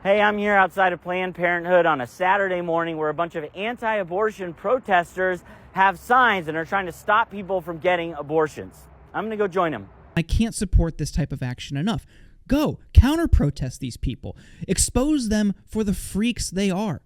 Hey, I'm here outside of Planned Parenthood on a Saturday morning where a bunch of anti-abortion protesters have signs and are trying to stop people from getting abortions. I'm going to go join them. I can't support this type of action enough. Go, counter-protest these people. Expose them for the freaks they are.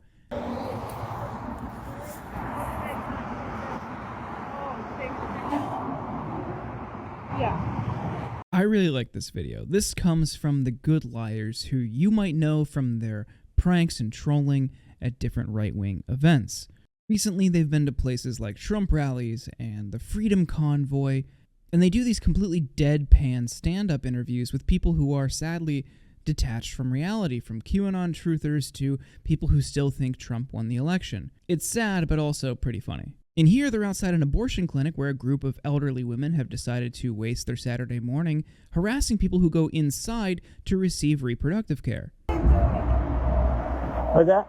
I really like this video. This comes from the Good Liars, who you might know from their pranks and trolling at different right-wing events. Recently, they've been to places like Trump rallies and the Freedom Convoy, and they do these completely deadpan stand-up interviews with people who are sadly detached from reality, from QAnon truthers to people who still think Trump won the election. It's sad, but also pretty funny. And here they're outside an abortion clinic where a group of elderly women have decided to waste their Saturday morning harassing people who go inside to receive reproductive care. What's that?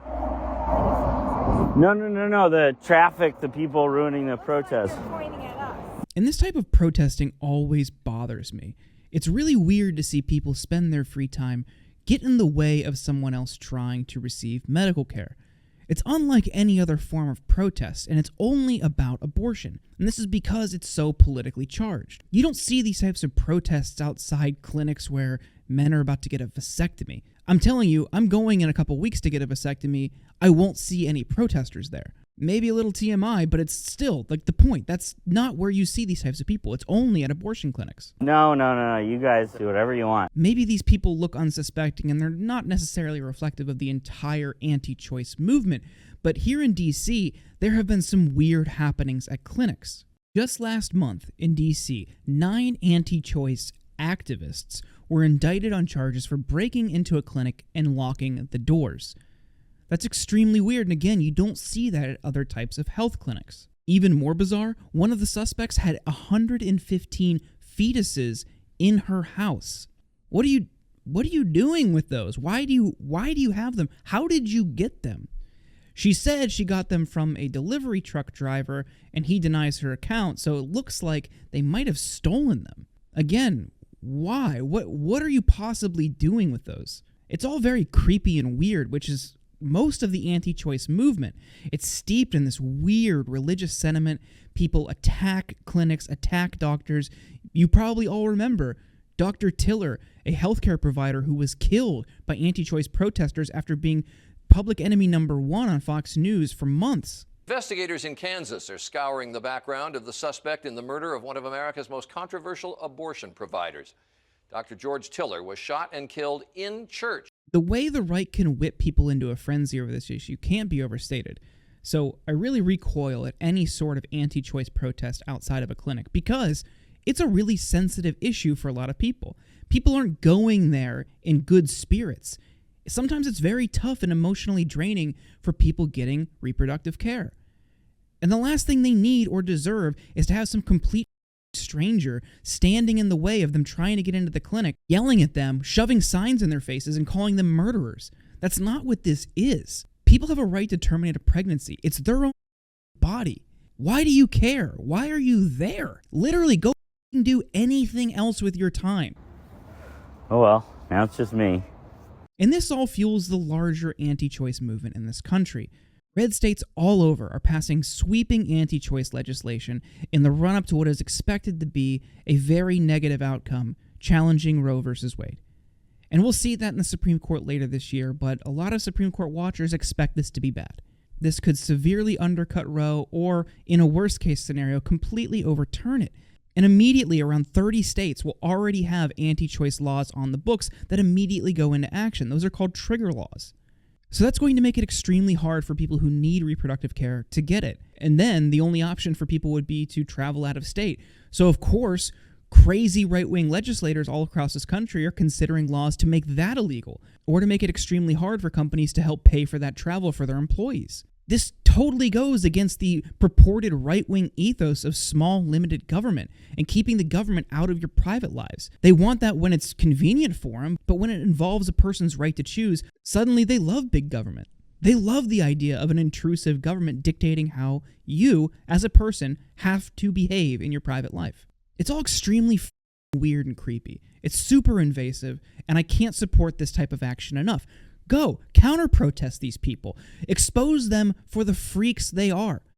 No. The traffic, the people ruining the protest. You're pointing at us. And this type of protesting always bothers me. It's really weird to see people spend their free time get in the way of someone else trying to receive medical care. It's unlike any other form of protest, and it's only about abortion. And this is because it's so politically charged. You don't see these types of protests outside clinics where men are about to get a vasectomy. I'm telling you, I'm going in a couple weeks to get a vasectomy. I won't see any protesters there. Maybe a little TMI, but it's still, like, the point. That's not where you see these types of people. It's only at abortion clinics. No. You guys do whatever you want. Maybe these people look unsuspecting and they're not necessarily reflective of the entire anti-choice movement, but here in DC, there have been some weird happenings at clinics. Just last month in DC, 9 anti-choice activists were indicted on charges for breaking into a clinic and locking the doors. That's extremely weird, and again, you don't see that at other types of health clinics. Even more bizarre, one of the suspects had 115 fetuses in her house. What are you doing with those? Why do you have them? How did you get them? She said she got them from a delivery truck driver, and he denies her account, so it looks like they might have stolen them. Again, why? What are you possibly doing with those? It's all very creepy and weird, which is most of the anti-choice movement. It's steeped in this weird religious sentiment. People attack clinics, attack doctors. You probably all remember Dr. Tiller, a healthcare provider who was killed by anti-choice protesters after being public enemy number 1 on Fox News for months. Investigators in Kansas are scouring the background of the suspect in the murder of one of America's most controversial abortion providers. Dr. George Tiller was shot and killed in church. The way the right can whip people into a frenzy over this issue can't be overstated. So I really recoil at any sort of anti-choice protest outside of a clinic because it's a really sensitive issue for a lot of people. People aren't going there in good spirits. Sometimes it's very tough and emotionally draining for people getting reproductive care. And the last thing they need or deserve is to have some complete stranger standing in the way of them trying to get into the clinic, yelling at them, shoving signs in their faces, and calling them murderers. That's not what this is. People have a right to terminate a pregnancy. It's their own body. Why do you care? Why are you there? Literally, go do anything else with your time. Oh well, now it's just me. And this all fuels the larger anti-choice movement in this country. Red states all over are passing sweeping anti-choice legislation in the run-up to what is expected to be a very negative outcome, challenging Roe v. Wade. And we'll see that in the Supreme Court later this year, but a lot of Supreme Court watchers expect this to be bad. This could severely undercut Roe or, in a worst-case scenario, completely overturn it. And immediately around 30 states will already have anti-choice laws on the books that immediately go into action. Those are called trigger laws. So that's going to make it extremely hard for people who need reproductive care to get it. And then the only option for people would be to travel out of state. So of course, crazy right-wing legislators all across this country are considering laws to make that illegal, or to make it extremely hard for companies to help pay for that travel for their employees. This totally goes against the purported right-wing ethos of small, limited government and keeping the government out of your private lives. They want that when it's convenient for them, but when it involves a person's right to choose, suddenly they love big government. They love the idea of an intrusive government dictating how you, as a person, have to behave in your private life. It's all extremely weird and creepy. It's super invasive, and I can't support this type of action enough. Go, counter-protest these people. Expose them for the freaks they are.